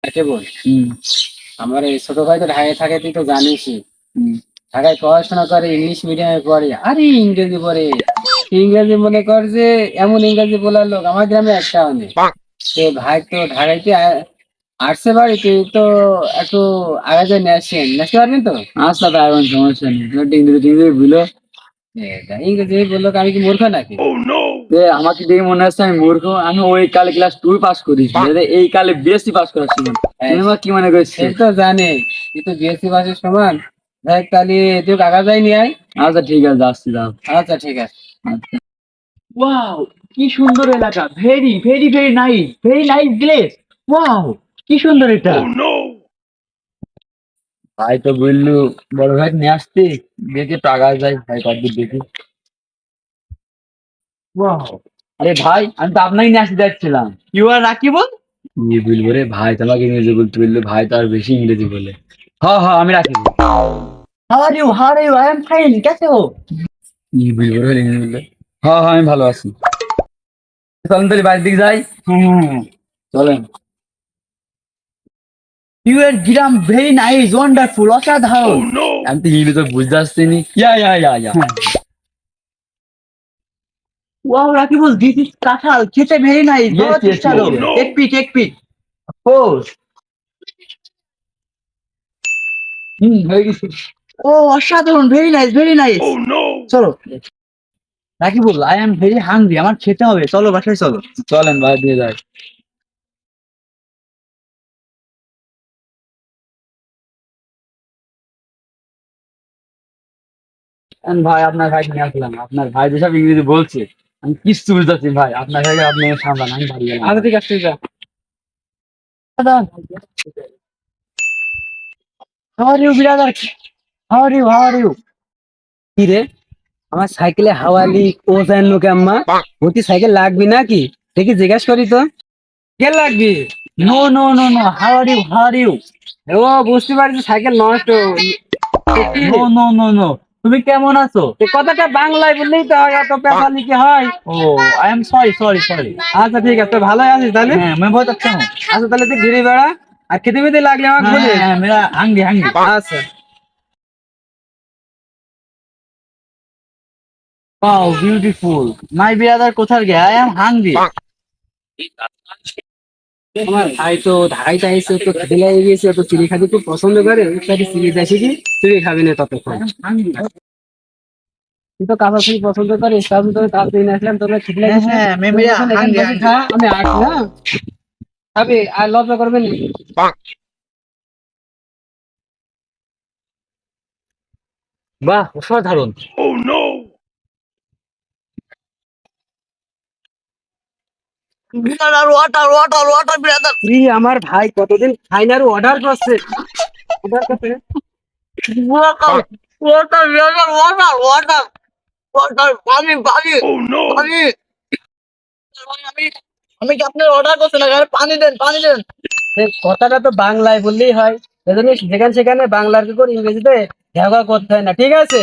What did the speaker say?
কাকে বল। আমার এই ছোট ভাই তো ঢাকায় থাকে, তুই তো জানিসই। ঢাকায় পড়াশোনা করে, ইংলিশ মিডিয়ামে পড়ে, আরে ইংরেজি পড়ে। ইংরেজি মনে কর যে এমন ইংরেজি বলার লোক আমার গ্রামে একটাও নেই। তো ভাই তো ঢাকাইতে আসছে বাড়ি, তুই তো একটু আগে নেসতে পারবি তো? আচ্ছা ভাই, এখন সমস্যা নেই, তুমি একটু ইংরেজি টিংরেজি বুঝলো। ইংরেজি বললো, আমি কি মূর্খ নাকি? আমাকে দেখে মনে হচ্ছে আমি মূর্খ। আমি ওই কালে ক্লাস 2 পাস করেছি, এই কালে বিএসসি পাস করার সময়। তুমি আমার কি মনে করছো? সে তো জানে তুই তো বিএসসি পাসের সমান। দেখ তাহলে তুই কাকা যাই নিয়ে আয়। আচ্ছা ঠিক আছে, যাচ্ছি, যাও। আচ্ছা ঠিক আছে। আচ্ছা। ওয়াও, কি সুন্দর এলাকা! Very very very nice, very nice place. Wow, কি সুন্দর এটা! ভাই তো বললু বড় ভাই নিয়ে আসতে, দেখি টাকা যায় ভাই কতদূর দেখি। ওয়াও, আরে ভাই, আমি তো আপনাকে নিয়ে আসতে যাচ্ছিলাম। You are Rakibul? কি বলবো রে ভাই, তোমাকে ইংরেজি বলতে বললো, ভাই তো আর বেশি ইংরেজি বলে। হ্যাঁ হ্যাঁ, আমি রাখি। How are you? How are you? I am fine. कैसे हो? কি বলবো রে ইংরেজি বললে। হ্যাঁ হ্যাঁ, আমি ভালো আছি। চলেন তাহলে বাড়ির দিকে যাই। চলেন। Your gram very nice, wonderful, অসাধারণ। আমি তো ইংরেজি বুঝতে আসছি নি। ইয়া। ওয়াও রাকিবুল, দিস ইজ কাঁঠাল, খেতে ভেরি নাইস, Yes, বড় yes, সুস্বাদু। yes, yes. এক পিক, এক পিক। কোর্স। হয়ে গেছে। ও অসাধারণ, ভেরি নাইস, ভেরি নাইস। চলো Rakibul, I am very hungry, আমার খেতে হবে, চলো বাসায় চলো। চলেন বাড়ি দিয়ে যাই। ভাই, আপনার ভাই নিয়ে আসলাম, আপনার ভাই যেসব ইংরেজি বলছে আমি কিচ্ছু বুঝতেছি ভাই। আপনার ভাইকে আপনি সামলান, আমি বাড়ি গেলাম। আচ্ছা ঠিক আছে, ঠিক আছে। How are you brother? How are you? How are you? কি রে, আমার সাইকেলে হাওয়ালি ও জানলো কে আম্মা? ওটি সাইকেল লাগবি নাকি? দেখি জিজ্ঞেস করি তো। কে লাগবি? No no no no, how are you? How are you? ও বুঝতে পারছি, সাইকেল নষ্ট। নো নো নো নো, তুমি কেমন আছো? এই কথাটা বাংলায় বললেই তো হয়, অত পেঁচালি কি হয়? ও, I am sorry sorry sorry. আচ্ছা ঠিক আছে, ভালোই আছিস তাহলে? হ্যাঁ, मैं बहुत अच्छा हूँ। আচ্ছা তাহলে তুই ঘুরে বেড়া, আর খেতে খেতে লাগলে আমাকে হ্যাঁ বলিস। হ্যাঁ, मेरा हंग्री हंग्री। আচ্ছা। वाओ ब्यूटीफुल, माय ब्रादर কোথায় গে? I am hungry. আমার ভাই তো ঢাকাইতে আইসে, তো খেতে লেগে গেছে, তো চিড়ি খাতে খুব পছন্দ করে। তাকে চিড়ি দেখি কি, চিড়ি খাবি না ততক্ষণ। তুই তো কাঁচা চিড়ি পছন্দ করিস, তাহলে তোর তাড়াতাড়ি নিয়ে আসলাম, তোর খেতে হ্যাঁ লেগেছে। হ্যাঁ, मैं তুই मेरा যখন এখান হাংরি বসে হাংরি। খা, আমি আসি, হ্যাঁ? খাবি আর লজ্জা করবে না। বাহ, অসাধারণ। Brother, water water water brother. আমার ভাই কতদিন খাইনার অর্ডার করছে, অর্ডার করছে। Water water brother, water water water, পানি পানি পানি। আমি আমি কি আপনার অর্ডার করছি না? পানি দেন, পানি দেন। এই কথাটা তো বাংলায় বললেই হয়, এজন্য যেখানে সেখানে বাংলার কি করে ইংরেজিতে ব্যবহার করতে হয় না, ঠিক আছে?